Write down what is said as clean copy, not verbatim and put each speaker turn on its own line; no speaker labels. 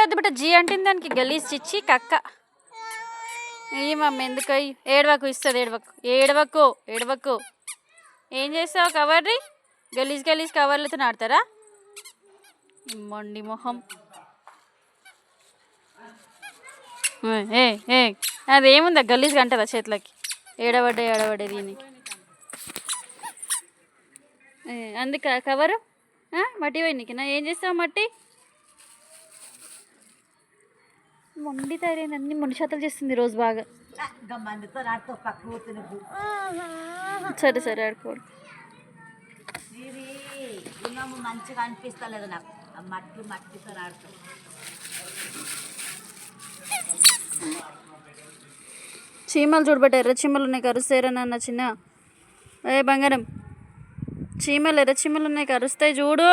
వద్దు బిడ్డ జీ అంటుంది దానికి గలీజ్ చిచ్చి కక్క. ఈ మమ్మీ ఎందుకు ఏడవకు ఇస్తుంది, ఏడవకు ఏడవకు ఏడవకు. ఏం చేస్తావు కవర్ని? గలీజ్ కవర్లతో ఆడతారా? మొండి మొహం. ఏ అదేముందా గలీజ్గా అంటారా చేతులకి? ఏడవడ్డే దీనికి అందుక కవరు మట్టి పోయినకి నా ఏం చేస్తావు మట్టి? మొండి తయారైంది, అన్ని మొండి శాతాలు చేస్తుంది రోజు బాగా. సరే ఆడుకోడు.
మంచిగా అనిపిస్తలేదు నాకు మట్టితో ఆడుతాం.
చీమలు చూడబట్ట ఎర్ర చీమలు ఉన్నాయి, కరుస్తాయిరా నాన్న చిన్న. బంగారం చీమలు ఎర్ర చీమలు ఉన్నాయి, కరుస్తాయి చూడు.